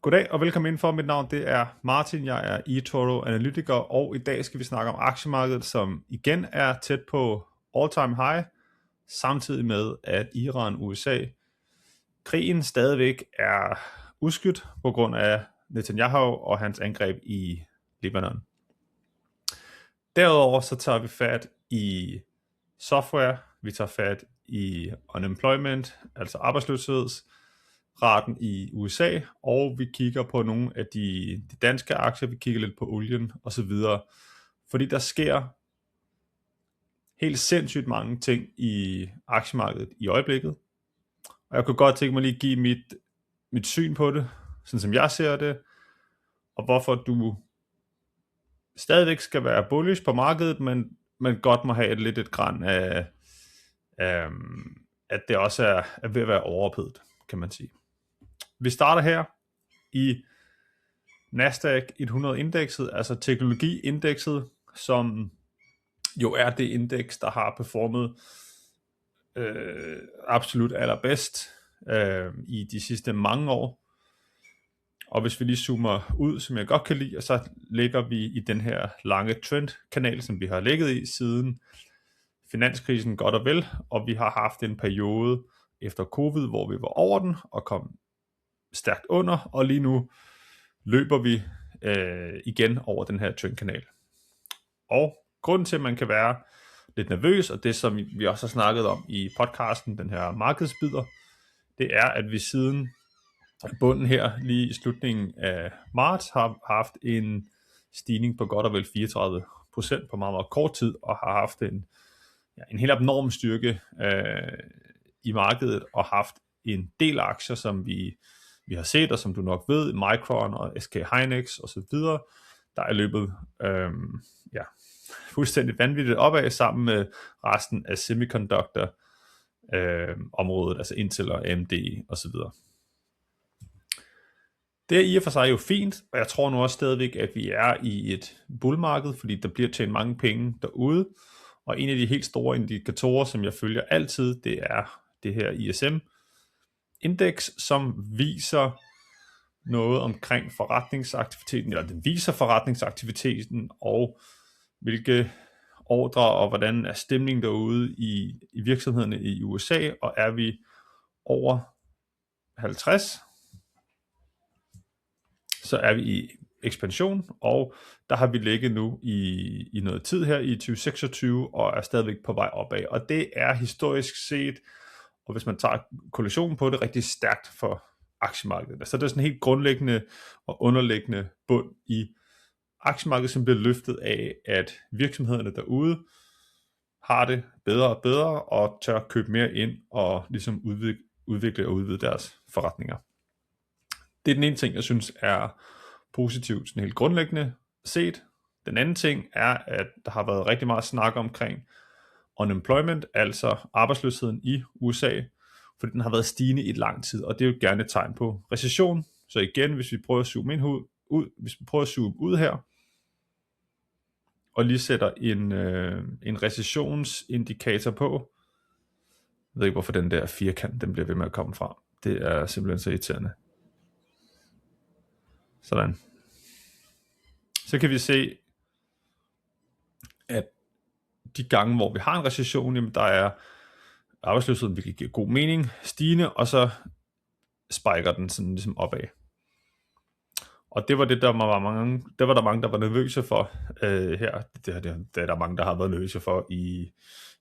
Goddag og velkommen indenfor. Mit navn det er Martin, jeg er eToro analytiker, og i dag skal vi snakke om aktiemarkedet, som igen er tæt på all-time high, samtidig med at Iran-USA krigen stadigvæk er udskudt på grund af Netanyahu og hans angreb i Libanon. Derudover så tager vi fat i software, vi tager fat i unemployment, altså arbejdsløshedsraten i USA, og vi kigger på nogle af de danske aktier, vi kigger lidt på olien osv. Fordi der sker helt sindssygt mange ting i aktiemarkedet i øjeblikket. Og jeg kunne godt tænke mig lige at give mit syn på det, sådan som jeg ser det, og hvorfor du stadigvæk skal være bullish på markedet, men godt må have et gran af, at det også er ved at være overophedet, kan man sige. Vi starter her i Nasdaq 100-indekset, altså teknologiindekset, som jo er det indeks, der har performet absolut allerbedst i de sidste mange år. Og hvis vi lige zoomer ud, som jeg godt kan lide, så ligger vi i den her lange trendkanal, som vi har ligget i siden finanskrisen godt og vel, og vi har haft en periode efter covid, hvor vi var over den og kom stærkt under, og lige nu løber vi igen over den her trendkanal. Og grunden til, at man kan være lidt nervøs, og det som vi også har snakket om i podcasten, den her markedsbider, det er, at vi siden bunden her lige i slutningen af marts har haft en stigning på godt og vel 34% på meget, meget kort tid, og har haft en helt abnorm styrke i markedet, og haft en del aktier, som vi har set, og som du nok ved, Micron og SK Hynix og så videre, der er løbet fuldstændig vanvittigt opad sammen med resten af semiconductor området, altså Intel og AMD og så videre. Det er i og for sig jo fint, og jeg tror nu også stadigvæk, at vi er i et bullmarked, fordi der bliver tjent mange penge derude, og en af de helt store indikatorer, som jeg følger altid, det er det her ISM-indeks, som viser noget omkring forretningsaktiviteten, eller den viser forretningsaktiviteten, og hvilke ordrer, og hvordan er stemningen derude i virksomhederne i USA, og er vi over 50, så er vi i ekspansion, og der har vi ligget nu i noget tid her i 2026, og er stadigvæk på vej opad, og det er historisk set, og hvis man tager korrelationen på det, rigtig stærkt for aktiemarkedet. Så det er sådan helt grundlæggende og underliggende bund i aktiemarkedet, som bliver løftet af, at virksomhederne derude har det bedre og bedre, og tør købe mere ind, og ligesom udvikle og udvide deres forretninger. Det er den ene ting, jeg synes er positivt, sådan helt grundlæggende set. Den anden ting er, at der har været rigtig meget snak omkring unemployment, altså arbejdsløsheden i USA, fordi den har været stigende i et lang tid, og det er jo gerne et tegn på recession. Så igen, hvis vi prøver at zoome ud her, og lige sætter en recessionsindikator på, jeg ved ikke, hvorfor den der firkant, den bliver ved med at komme frem. Det er simpelthen så irriterende. Sådan. Så kan vi se, at de gange, hvor vi har en recession, jamen der er arbejdsløsheden, hvilket giver god mening, stigende, og så spiker den sådan ligesom opad. Og det var det, der var mange, der var nervøse for her. Det er der mange, der har været nervøse for i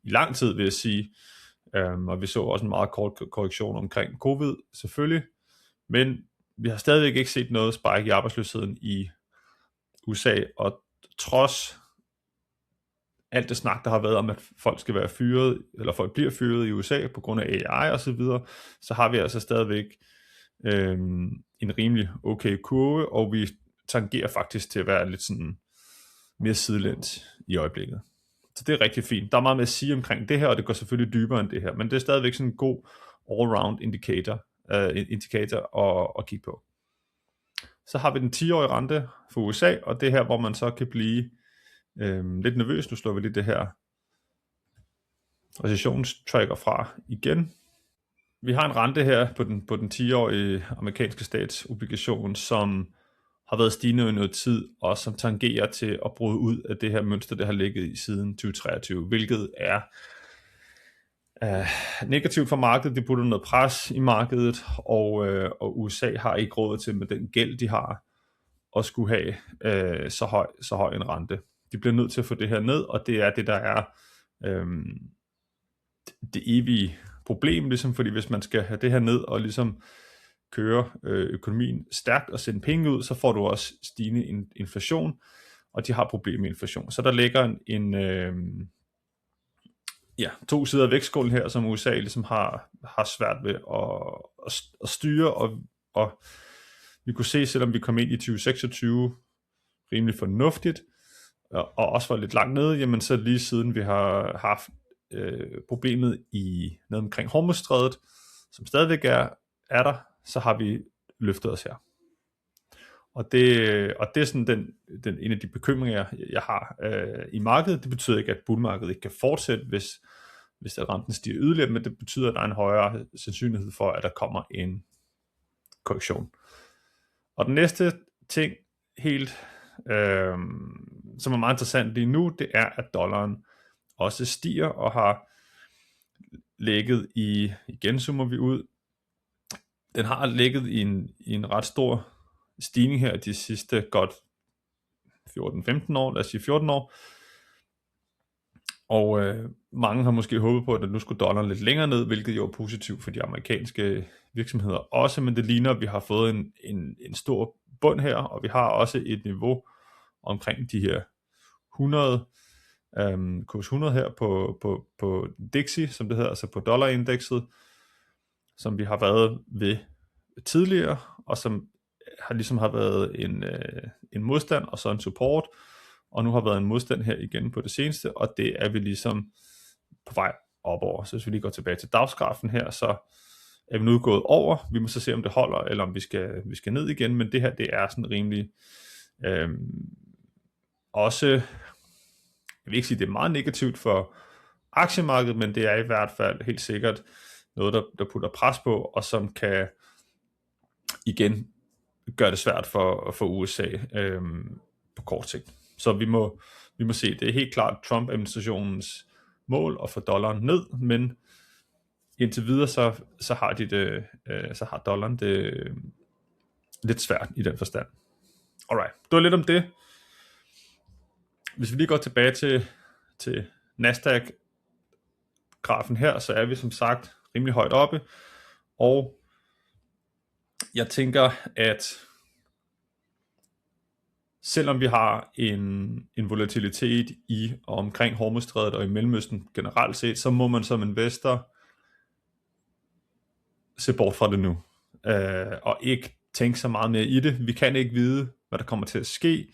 lang tid, vil jeg sige. Og vi så også en meget kort korrektion omkring covid, selvfølgelig. Men vi har stadigvæk ikke set noget spike i arbejdsløsheden i USA, og trods alt det snak, der har været om, at folk skal være fyret, eller folk bliver fyret i USA på grund af AI og så videre, så har vi altså stadigvæk en rimelig okay kurve, og vi tangerer faktisk til at være lidt sådan mere sidelæns i øjeblikket. Så det er rigtig fint. Der er meget med at sige omkring det her, og det går selvfølgelig dybere end det her, men det er stadigvæk sådan en god all-round indikator at kigge på. Så har vi den 10-årige rente for USA, og det her, hvor man så kan blive lidt nervøs. Nu slår vi lige det her recessionstracker fra igen. vi har en rente her på den 10-årige amerikanske statsobligation, som har været stigende i noget tid, og som tangerer til at bryde ud af det her mønster, det har ligget i siden 2023, hvilket er negativt for markedet. Det putter noget pres i markedet, og USA har ikke råd til med den gæld, de har, at skulle have så høj en rente. De bliver nødt til at få det her ned, og det er det, der er det evige problem, ligesom, fordi hvis man skal have det her ned og ligesom køre økonomien stærkt og sende penge ud, så får du også stigende inflation, og de har problemer med inflation. Så der ligger to sider af vægtskålen her, som USA ligesom har svært ved at styre, og vi kunne se, selvom vi kom ind i 2026 rimelig fornuftigt, og også var lidt langt nede, jamen så lige siden vi har haft problemet i noget omkring Hormuzstrædet, som stadigvæk er der, så har vi løftet os her. Og det er sådan en af de bekymringer, jeg har i markedet. Det betyder ikke, at bullmarkedet ikke kan fortsætte, hvis der renten stiger yderligere, men det betyder, at der er en højere sandsynlighed for, at der kommer en korrektion. Og den næste ting, som er meget interessant lige nu, det er, at dollaren også stiger og har ligget igen zoomer vi ud, den har ligget i en ret stor stigning her de sidste godt 14-15 år, lad os sige 14 år, og mange har måske håbet på, at nu skulle dollaren lidt længere ned, hvilket jo er positivt for de amerikanske virksomheder også, men det ligner, at vi har fået en stor bund her, og vi har også et niveau omkring de her 100, kurs 100 her på DXY, som det hedder, altså på dollarindekset, som vi har været ved tidligere, og som har været en modstand, og så en support, og nu har været en modstand her igen på det seneste, og det er vi ligesom på vej opover. Så hvis vi lige går tilbage til dagsgrafen her, så er vi nu gået over. Vi må så se, om det holder, eller om vi skal ned igen, men det her, det er sådan rimelig også, jeg vil ikke sige, det er meget negativt for aktiemarkedet, men det er i hvert fald helt sikkert noget, der putter pres på, og som kan igen gøre det svært for USA på kort sigt. Så vi må se, det er helt klart Trump-administrationens mål at få dollaren ned, men indtil videre så har de det, så har dollaren det lidt svært i den forstand. Alright, det var lidt om det. Hvis vi lige går tilbage til Nasdaq-grafen her, så er vi som sagt rimelig højt oppe, og jeg tænker, at selvom vi har en volatilitet i og omkring Hormuzstrædet og i Mellemøsten generelt set, så må man som investor se bort fra det nu, og ikke tænke så meget mere i det. Vi kan ikke vide, hvad der kommer til at ske.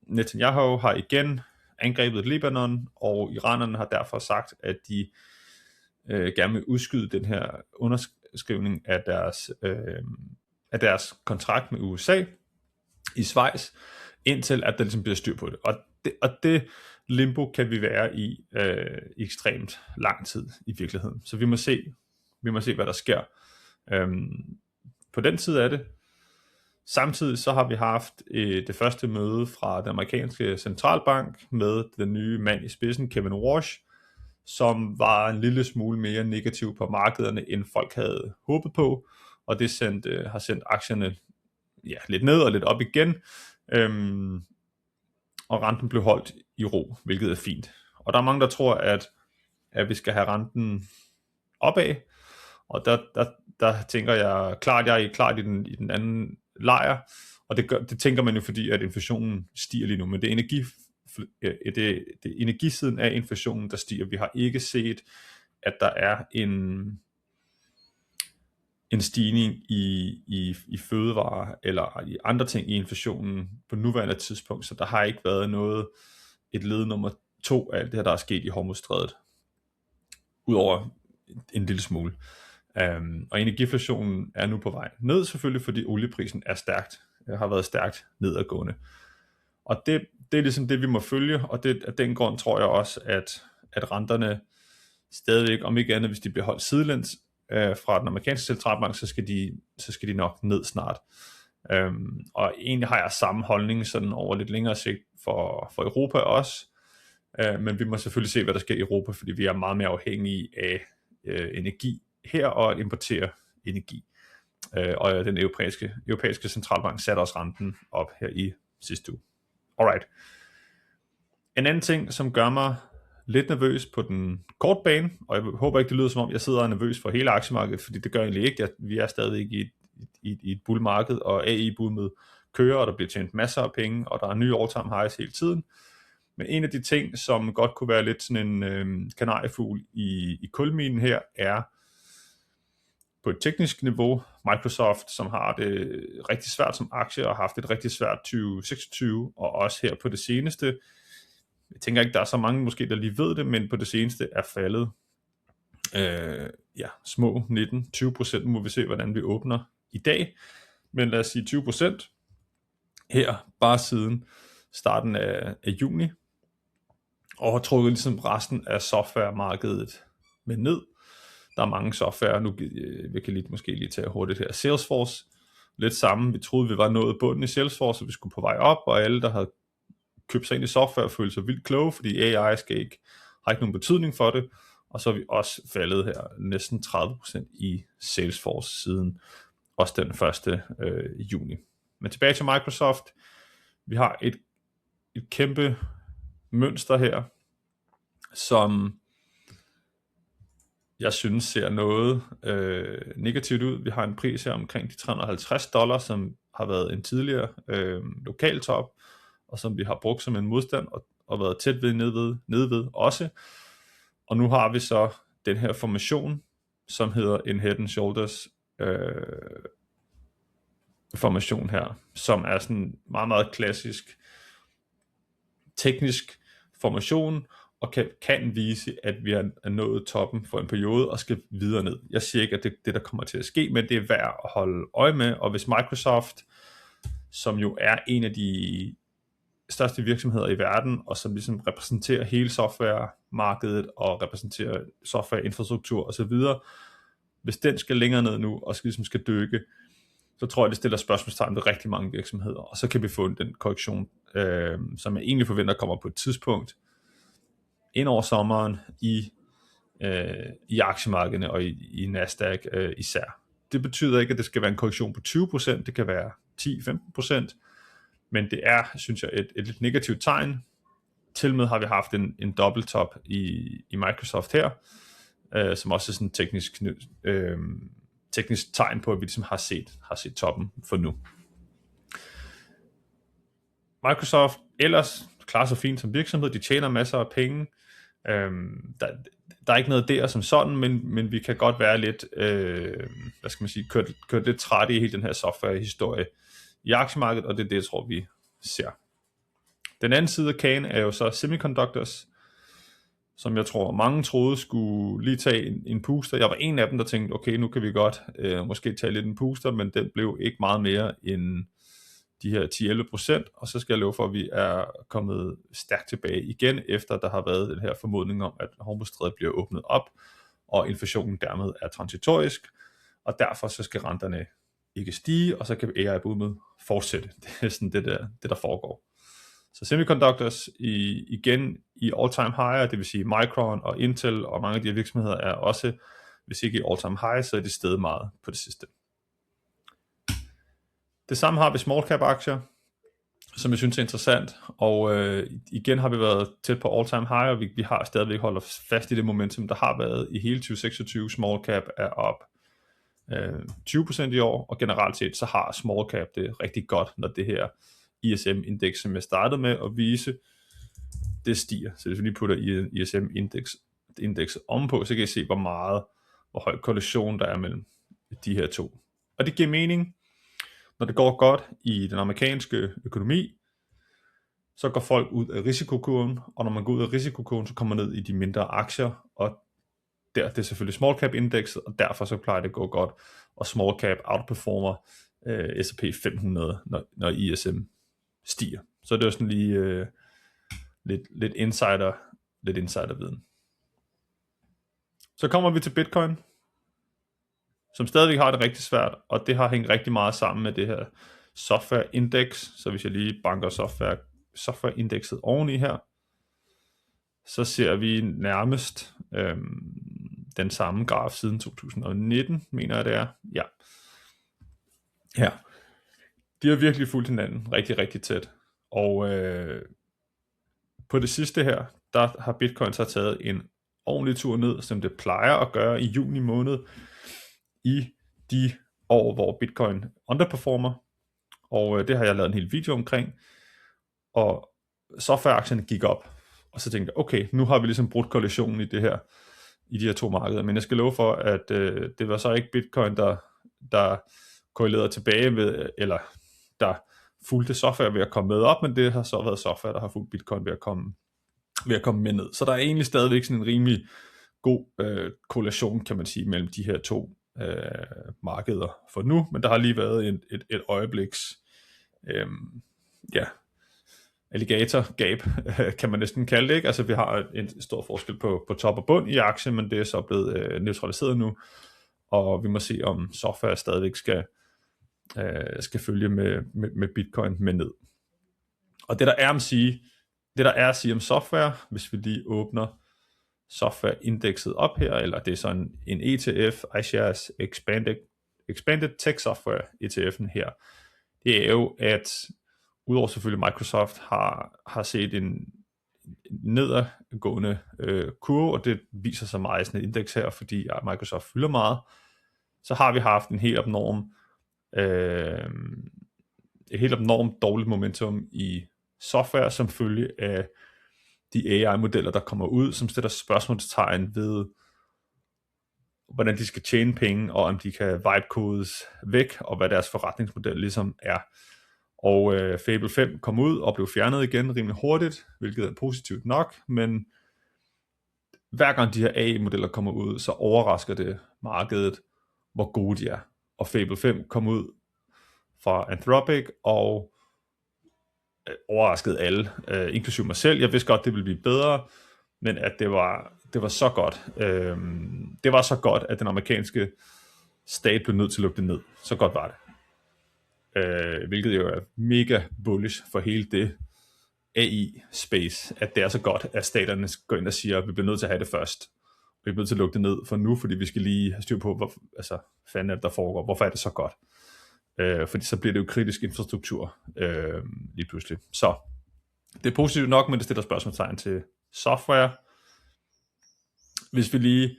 Netanyahu har igen angrebet Libanon, og iranerne har derfor sagt, at de gerne vil udskyde den her underskrivning af deres kontrakt med USA i Schweiz, indtil at der ligesom bliver styr på det. Og det limbo kan vi være i ekstremt lang tid i virkeligheden. Så vi må se, hvad der sker på den side af det. Samtidig så har vi haft det første møde fra den amerikanske centralbank med den nye mand i spidsen, Kevin Warsh, som var en lille smule mere negativ på markederne, end folk havde håbet på, og det har sendt aktierne lidt ned og lidt op igen, og renten blev holdt i ro, hvilket er fint. Og der er mange, der tror, at vi skal have renten opad, og der tænker jeg klart, jeg er klart i den anden lejr, og det tænker man jo, fordi at inflationen stiger lige nu, men det er energisiden af inflationen, der stiger. Vi har ikke set, at der er en stigning i fødevarer eller i andre ting i inflationen på nuværende tidspunkt, så der har ikke været et led nummer 2 af alt det her, der er sket i Hormuzstrædet, udover en lille smule. Og energiinflationen er nu på vej ned, selvfølgelig, fordi olieprisen har været stærkt nedadgående. Og det er ligesom det, vi må følge, og af den grund tror jeg også, at renterne stadigvæk, om ikke andet, hvis de bliver holdt sidelæns fra den amerikanske centralbank, så skal de nok ned snart. Og egentlig har jeg samme holdning sådan over lidt længere sigt for Europa også, men vi må selvfølgelig se, hvad der sker i Europa, fordi vi er meget mere afhængige af energi her, og at importere energi. Og den europæiske centralbank satte også renten op her i sidste uge. Alright. En anden ting, som gør mig lidt nervøs på den korte bane, og jeg håber ikke, det lyder som om, jeg sidder og er nervøs for hele aktiemarkedet, fordi det gør egentlig ikke. Vi er stadig i et bullmarked, og AI-boomet kører, og der bliver tjent masser af penge, og der er nye all-time highs hele tiden. Men en af de ting, som godt kunne være lidt sådan en kanariefugl i kulminen her, er på et teknisk niveau Microsoft, som har det rigtig svært som aktie, og har haft et rigtig svært 2026, og også her på det seneste. Jeg tænker ikke, der er så mange måske, der lige ved det, men på det seneste er faldet små 19-20%. Må vi se, hvordan vi åbner i dag. Men lad os sige 20% her, bare siden starten af juni, og har trukket ligesom resten af softwaremarkedet med ned. Der er mange software, nu vi kan måske lige tage hurtigt her. Salesforce, lidt sammen. Vi troede, vi var nået bunden i Salesforce, og vi skulle på vej op, og alle, der havde købt sig ind i software, følte sig vildt kloge, fordi AI har ikke nogen betydning for det. Og så er vi også faldet her næsten 30% i Salesforce siden også den 1. juni. Men tilbage til Microsoft. Vi har et kæmpe mønster her, som jeg synes ser noget negativt ud. Vi har en pris her omkring de $350, som har været en tidligere lokal top, og som vi har brugt som en modstand og været tæt ved nede ved også. Og nu har vi så den her formation, som hedder en Head and Shoulders formation her, som er sådan meget, meget klassisk teknisk formation, og kan vise, at vi er nået toppen for en periode og skal videre ned. Jeg siger ikke, at det er det, der kommer til at ske, men det er værd at holde øje med, og hvis Microsoft, som jo er en af de største virksomheder i verden, og som ligesom repræsenterer hele softwaremarkedet, og repræsenterer softwareinfrastruktur osv., hvis den skal længere ned nu, og ligesom skal dykke, så tror jeg, det stiller spørgsmålstegn ved rigtig mange virksomheder, og så kan vi få den korrektion, som jeg egentlig forventer kommer på et tidspunkt, ind over sommeren i aktiemarkederne og i Nasdaq især. Det betyder ikke, at det skal være en korrektion på 20%, det kan være 10-15%, men det er, synes jeg, et lidt negativt tegn. Til med har vi haft en dobbelttop i Microsoft her, som også er sådan teknisk tegn på, at vi ligesom har set toppen for nu. Microsoft ellers klarer sig fint som virksomhed, de tjener masser af penge. Der er ikke noget der som sådan, men vi kan godt være lidt, kørt lidt træt i hele den her softwarehistorie i aktiemarkedet, og det er det, jeg tror, vi ser. Den anden side af kagen er jo så semiconductors, som jeg tror, mange troede skulle lige tage en puster. Jeg var en af dem, der tænkte, okay, nu kan vi godt måske tage lidt en puster, men den blev ikke meget mere end de her 10-11%, og så skal jeg love for, at vi er kommet stærkt tilbage igen, efter der har været den her formodning om, at Hormuzstrædet bliver åbnet op, og inflationen dermed er transitorisk, og derfor så skal renterne ikke stige, og så kan AI-boomet fortsætte. Det er sådan det der foregår. Så semiconductors igen i all-time high, det vil sige Micron og Intel, og mange af de her virksomheder er også, hvis ikke i all-time high, så er de steget meget på det sidste. Det samme har vi small cap aktier, som jeg synes er interessant, og igen har vi været tæt på all time high, og vi har stadigvæk holdt fast i det momentum, der har været i hele 2026. Small cap er op 20% i år, og generelt set så har small cap det rigtig godt, når det her ISM-indeks, som jeg startede med at vise, det stiger. Så hvis vi lige putter ISM-indekset ovenpå, så kan I se, hvor høj korrelation der er mellem de her to. Og det giver mening. Når det går godt i den amerikanske økonomi, så går folk ud af risikokurven, og når man går ud af risikokurven, så kommer man ned i de mindre aktier, og det er selvfølgelig small cap indekset, og derfor så plejer det at gå godt, og small cap outperformer S&P 500, når ISM stiger. Så det er sådan lige lidt insiderviden. Så kommer vi til Bitcoin, som stadigvæk har det rigtig svært, og det har hængt rigtig meget sammen med det her software index. Så hvis jeg lige banker software indekset oveni her, så ser vi nærmest den samme graf siden 2019, mener jeg det er. Ja. Her. De har virkelig fulgt hinanden rigtig, rigtig tæt. Og på det sidste her, der har Bitcoin så taget en ordentlig tur ned, som det plejer at gøre i juni måned, i de år, hvor Bitcoin underperformer. Og det har jeg lavet en hel video omkring. Og softwareaktierne gik op. Og så tænkte jeg, okay, nu har vi ligesom brudt koalitionen i de her to markeder. Men jeg skal love for, at det var så ikke Bitcoin, der korrelerede tilbage med, eller der fulgte software ved at komme med op, men det har så været software, der har fulgt Bitcoin ved at komme med ned. Så der er egentlig stadigvæk sådan en rimelig god korrelation, kan man sige, mellem de her to markeder for nu, men der har lige været et øjebliks alligator-gab, kan man næsten kalde det, ikke? Altså vi har en stor forskel på top og bund i aktien, men det er så blevet neutraliseret nu, og vi må se, om software stadigvæk skal følge med Bitcoin med ned. Og det der er at sige om software, hvis vi lige åbner software-indekset op her, eller det er sådan en ETF, iShares Expanded Tech Software ETF'en her, det er jo, at udover selvfølgelig Microsoft har set en nedadgående kurve, og det viser sig meget i sådan et indeks her, fordi Microsoft fylder meget, så har vi haft et helt abnormt dårligt momentum i software, som følge af de AI-modeller, der kommer ud, som stiller spørgsmålstegn ved, hvordan de skal tjene penge, og om de kan vibe-kodes væk, og hvad deres forretningsmodel ligesom er. Og Fable 5 kom ud og blev fjernet igen rimelig hurtigt, hvilket er positivt nok, men hver gang de her AI-modeller kommer ud, så overrasker det markedet, hvor gode de er. Og Fable 5 kom ud fra Anthropic, og overraskede alle, inklusive mig selv. Jeg vidste godt, det ville blive bedre, men at det var så godt. Det var så godt, at den amerikanske stat blev nødt til at lukke det ned. Så godt var det. Hvilket jo er mega bullish for hele det AI-space, at det er så godt, at staterne går ind og siger, at vi bliver nødt til at have det først. Vi bliver nødt til at lukke det ned for nu, fordi vi skal lige have styr på, fanden er det, der foregår. Hvorfor er det så godt? Fordi så bliver det jo kritisk infrastruktur lige pludselig. Så det er positivt nok, men det stiller spørgsmålstegn til software. Hvis vi lige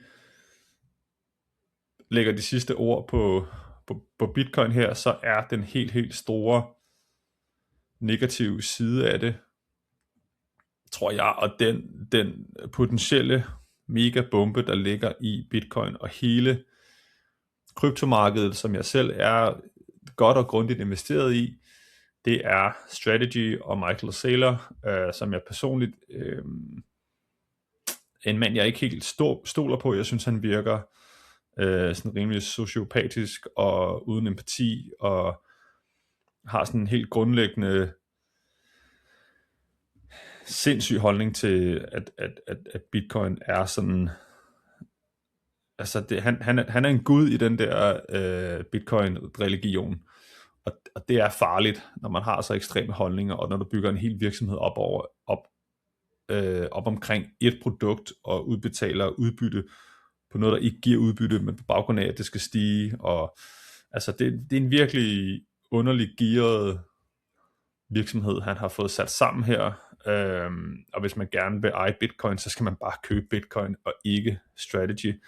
lægger de sidste ord på Bitcoin her, så er den helt store negative side af det, tror jeg, og den potentielle mega bombe, der ligger i Bitcoin og hele kryptomarkedet, som jeg selv er godt og grundigt investeret i, det er Strategy og Michael Saylor, som jeg personligt en mand, jeg ikke helt stoler på. Jeg synes, han virker sådan rimelig sociopatisk og uden empati, og har sådan en helt grundlæggende sindssyg holdning til, at Bitcoin er sådan, altså han er en gud i den der Bitcoin-religion, og det er farligt, når man har så ekstreme holdninger, og når du bygger en hel virksomhed op omkring et produkt, og udbetaler udbytte på noget, der ikke giver udbytte, men på baggrund af, at det skal stige, og altså det er en virkelig underlig gearet virksomhed, han har fået sat sammen her, og hvis man gerne vil eje Bitcoin, så skal man bare købe Bitcoin, og ikke Strategy.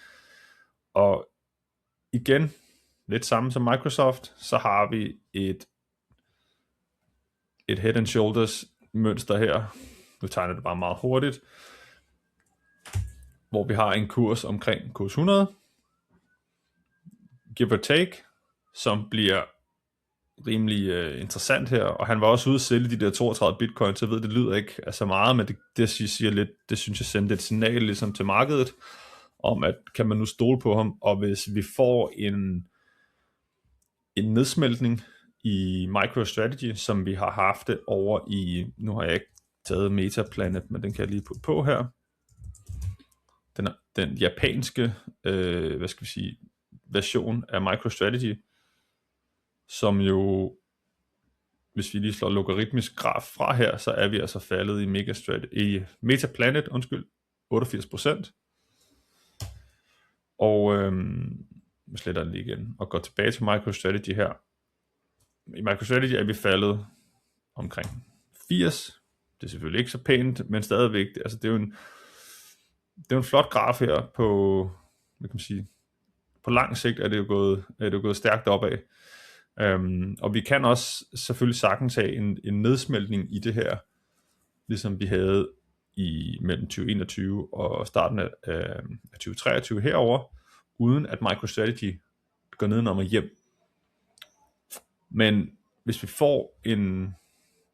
Og igen, lidt samme som Microsoft, så har vi et head and shoulders mønster her. Nu tegner det bare meget hurtigt, hvor vi har en kurs omkring kurs 100, give or take, som bliver rimelig interessant her, og han var også ude at sælge de der 32 bitcoin, så jeg ved, det lyder ikke af så meget, men det siger lidt, det synes jeg sendte et signal ligesom til markedet, om at kan man nu stole på ham, og hvis vi får en nedsmeltning i MicroStrategy, som vi har haft det over i, nu har jeg ikke taget Metaplanet, men den kan jeg lige putte på her. Den er den japanske version af MicroStrategy, som jo, hvis vi lige slår logaritmisk graf fra her, så er vi altså faldet i Metaplanet, 88%. Og jeg sletter det lige igen og går tilbage til MicroStrategy her. I MicroStrategy er vi faldet omkring 80. Det er selvfølgelig ikke så pænt, men stadigvæk, altså det er jo en flot graf her på, hvad kan man sige, på lang sigt er det jo gået stærkt opad. Og vi kan også selvfølgelig sagtens have en nedsmeltning i det her, ligesom vi havde i mellem 2021 og starten af 2023 herover, uden at MicroStrategy går nedenom og hjem. Men hvis vi får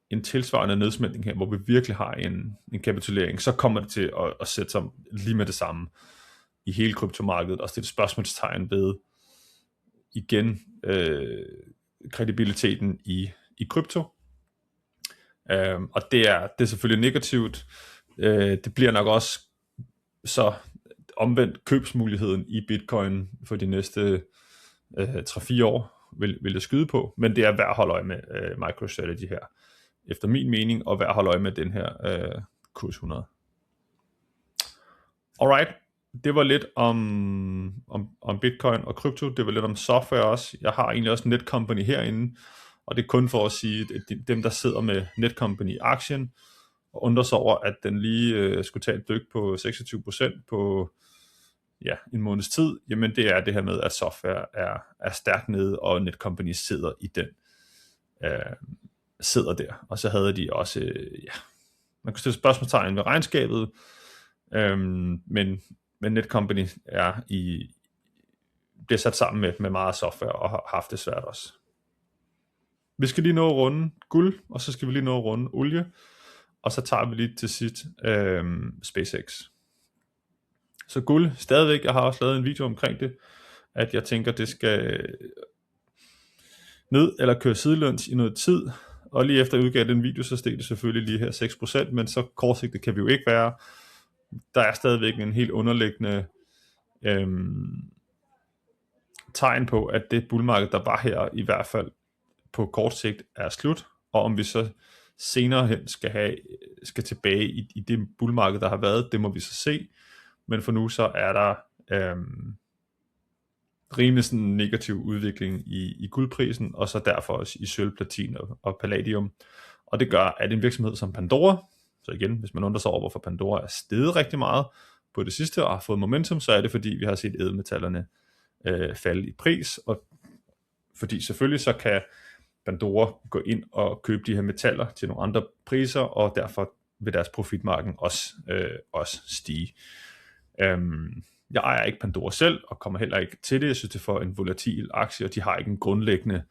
en tilsvarende nedsmeltning her, hvor vi virkelig har en kapitulering, så kommer det til at sætte sig lige med det samme i hele kryptomarkedet, og stille spørgsmålstegn ved igen kredibiliteten i krypto. Og det er selvfølgelig negativt. Det bliver nok også så omvendt købsmuligheden i Bitcoin for de næste 3-4 år vil jeg skyde på, men det er værd at holde øje med MicroStrategy her, efter min mening, og værd at holde øje med den her kurs 100. Alright, det var lidt om Bitcoin og krypto, det var lidt om software også. Jeg har egentlig også Netcompany herinde, og det er kun for at sige, at dem der sidder med Netcompany-aktien, og undrer sig over, at den lige skulle tage et dyk på 26% på en måneds tid, jamen det er det her med, at software er stærkt nede, og Netcompany sidder i den, sidder der, og så havde de også, man kunne stille spørgsmålstegn ved regnskabet, men Netcompany bliver sat sammen med meget software, og har haft det svært også. Vi skal lige nå at runde guld, og så skal vi lige nå at runde olie, og så tager vi lige til sidst SpaceX. Så guld, stadigvæk, jeg har også lavet en video omkring det, at jeg tænker, det skal ned eller køre sideløns i noget tid, og lige efter jeg udgav den video, så steg det selvfølgelig lige her 6%, men så kortsigtet kan vi jo ikke være. Der er stadigvæk en helt underliggende tegn på, at det bullmarked, der var her, i hvert fald på kort sigt, er slut, og om vi så senere hen skal tilbage i det bullmarked, der har været, det må vi så se. Men for nu så er der rimelig sådan en negativ udvikling i guldprisen, og så derfor også i sølv, platin og palladium. Og det gør, at en virksomhed som Pandora, så igen, hvis man undrer sig over, hvorfor Pandora er steget rigtig meget på det sidste og har fået momentum, så er det fordi, vi har set ædelmetallerne falde i pris, og fordi selvfølgelig så kan Pandora gå ind og købe de her metaller til nogle andre priser, og derfor vil deres profitmargin også stige. Jeg ejer ikke Pandora selv, og kommer heller ikke til det. Jeg synes, det er for en volatil aktie, og de har ikke en grundlæggende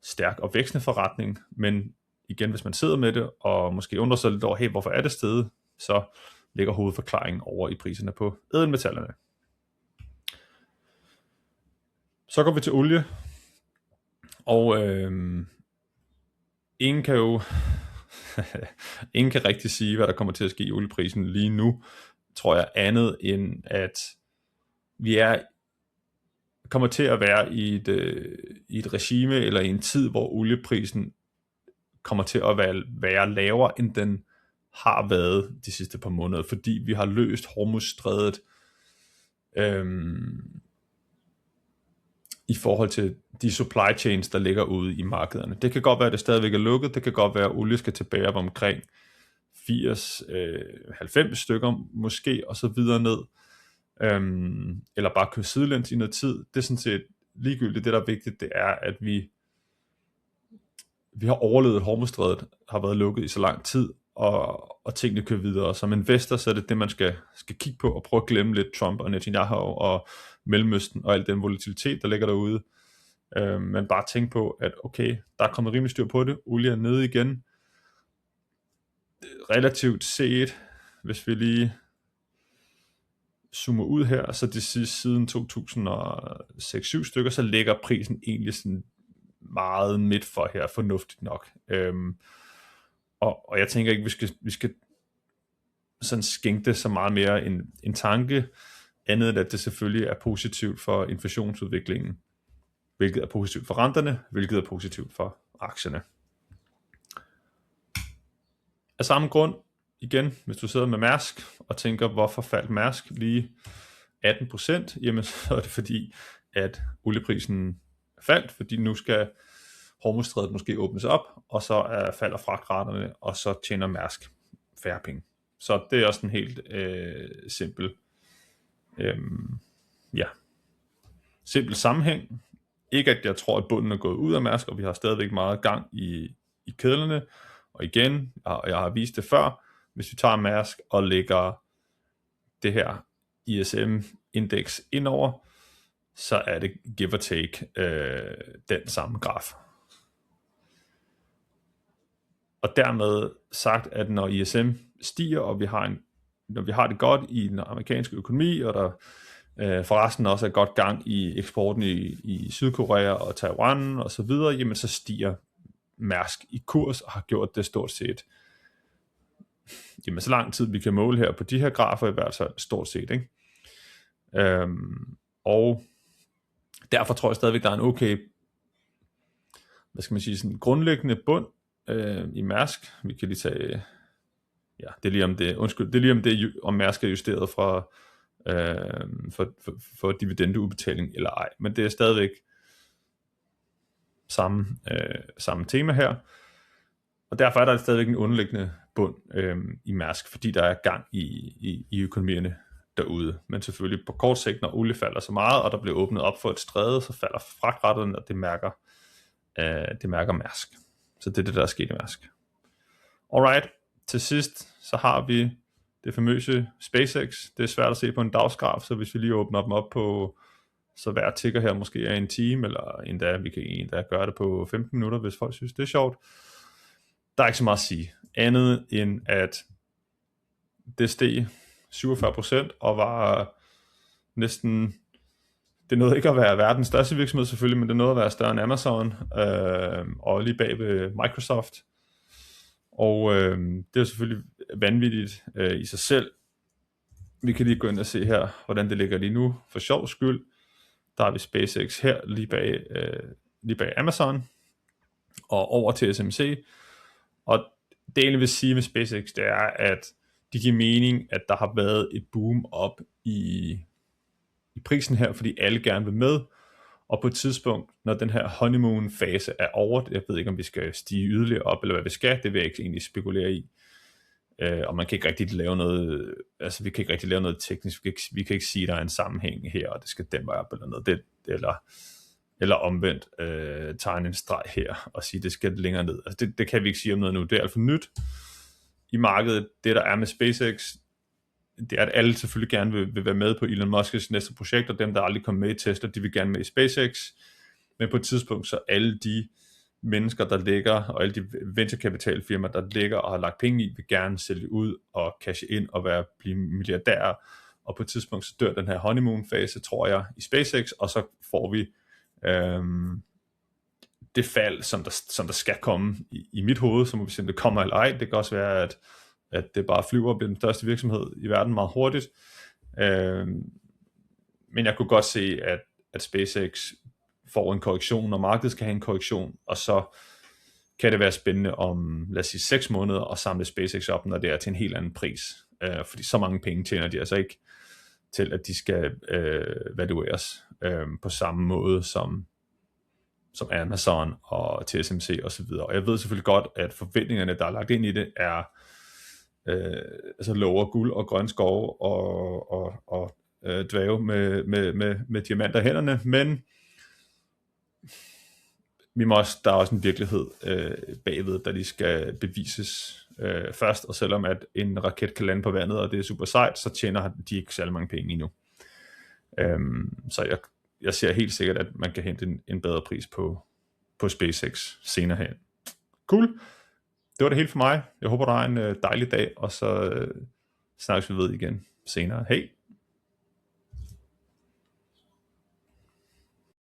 stærk og vækstende forretning. Men igen, hvis man sidder med det, og måske undrer sig lidt over, hey, hvorfor er det steget, så ligger hovedforklaringen over i priserne på ædelmetallerne. Så går vi til olie, og ingen kan rigtig sige, hvad der kommer til at ske i olieprisen lige nu, tror jeg, andet end at vi kommer til at være i et regime eller i en tid, hvor olieprisen kommer til at være lavere, end den har været de sidste par måneder, fordi vi har løst Hormuzstrædet i forhold til de supply chains, der ligger ude i markederne. Det kan godt være, at det stadigvæk er lukket, det kan godt være, at olie skal tilbage op omkring 80-90 stykker måske, og så videre ned, eller bare køre sidelæns i noget tid. Det er sådan set ligegyldigt. Det, der er vigtigt, det er, at vi har overlevet Hormuzstrædet, har været lukket i så lang tid, og tingene kører videre. Og som investor, så er det man skal kigge på, og prøve at glemme lidt Trump og Netanyahu og Mellemøsten, og al den volatilitet, der ligger derude. Men bare tænk på, at okay, der er kommet rimelig styr på det, olie er nede igen, relativt set, hvis vi lige zoomer ud her, så det siden 2006-7 stykker, så ligger prisen egentlig sådan meget midt for her, fornuftigt nok. Og jeg tænker ikke, vi skal sådan skænke det så meget mere en tanke. andet end at det selvfølgelig er positivt for inflationsudviklingen, hvilket er positivt for renterne, hvilket er positivt for aktierne. Af samme grund, igen, hvis du sidder med Mærsk og tænker, hvorfor faldt Mærsk lige 18%, jamen så er det fordi, at olieprisen faldt, fordi nu skal Hormuzstrædet måske åbnes op, og så falder fragtraterne, og så tjener Mærsk færre penge. Så det er også en helt simpel simpel sammenhæng. Ikke at jeg tror, at bunden er gået ud af Mærsk, og vi har stadigvæk meget gang i kedlerne. Og igen, jeg har vist det før, hvis vi tager Mærsk og lægger det her ISM-indeks indover, så er det give or take den samme graf. Og dermed sagt, at når ISM stiger, og når vi har det godt i den amerikanske økonomi, og der forresten også er godt gang i eksporten i Sydkorea og Taiwan og så videre, jamen så stiger Mærsk i kurs og har gjort det stort set, jamen så lang tid vi kan måle her på de her grafer, i hvert fald stort set, ikke? Og derfor tror jeg stadigvæk, der er en okay, hvad skal man sige, sådan grundlæggende bund i Mærsk. Vi kan lige tage, ja, det er lige om det, om Mærsk er justeret fra for dividendeudbetaling eller ej, men det er stadigvæk samme tema her, og derfor er der stadigvæk en underliggende bund i Mærsk, fordi der er gang i økonomierne derude, men selvfølgelig på kort sigt, når olie falder så meget, og der bliver åbnet op for et stræde, så falder fragtraterne, og det mærker Mærsk. Så det er det, der er sket i Mærsk. Alright, til sidst, så har vi det famøse SpaceX. Det er svært at se på en dagsgraf, så hvis vi lige åbner dem op på, så hver tikker her måske er en time, eller endda, vi kan endda gøre det på 15 minutter, hvis folk synes, det er sjovt. Der er ikke så meget at sige, andet end at det steg 47% og var næsten, det nåede ikke at være verdens største virksomhed selvfølgelig, men det nåede at være større end Amazon, og lige bag ved Microsoft. Og det er selvfølgelig vanvittigt i sig selv. Vi kan lige gå ind og se her, hvordan det ligger lige nu, for sjov skyld. Der har vi SpaceX her, lige bag Amazon, og over til TSMC. Og det egentlig vil sige med SpaceX, det er, at det giver mening, at der har været et boom op i prisen her, fordi alle gerne vil med. Og på et tidspunkt, når den her honeymoon-fase er over, jeg ved ikke, om vi skal stige yderligere op, eller hvad vi skal, det vil jeg ikke egentlig spekulere i. Og man kan ikke rigtig lave noget, altså vi kan ikke rigtig lave noget teknisk, vi kan ikke sige, at der er en sammenhæng her, og det skal dæmpe op eller noget, eller omvendt tegne en streg her, og sige, at det skal længere ned. Altså det kan vi ikke sige om noget nu, det er alt for nyt i markedet. Det der er med SpaceX, det er, at alle selvfølgelig gerne vil være med på Elon Musk's næste projekt, og dem, der aldrig kom med i Tesla, de vil gerne med i SpaceX. Men på et tidspunkt, så alle de mennesker, der ligger, og alle de venturekapitalfirmaer, der ligger og har lagt penge i, vil gerne sælge ud og cashe ind og blive milliardærer. Og på et tidspunkt, så dør den her honeymoon-fase, tror jeg, i SpaceX, og så får vi det fald, som der skal komme i mit hoved, så må vi se, om det kommer eller ej. Det kan også være, at det bare flyver og bliver den største virksomhed i verden meget hurtigt. Men jeg kunne godt se, at SpaceX får en korrektion, og markedet skal have en korrektion, og så kan det være spændende om, lad os sige, 6 måneder at samle SpaceX op, når det er til en helt anden pris. Fordi så mange penge tjener de altså ikke til, at de skal valueres på samme måde som Amazon og TSMC og så videre. Og jeg ved selvfølgelig godt, at forventningerne, der er lagt ind i det, er altså lover guld og grøn skov og dvæve med diamanter i hænderne, men der er også en virkelighed bagved, der de skal bevises først, og selvom at en raket kan lande på vandet, og det er super sejt, så tjener de ikke særlig mange penge endnu. Så jeg ser helt sikkert, at man kan hente en bedre pris på SpaceX senere hen. Cool. Det var det hele for mig. Jeg håber, du har en dejlig dag, og så snakkes vi ved igen senere. Hej!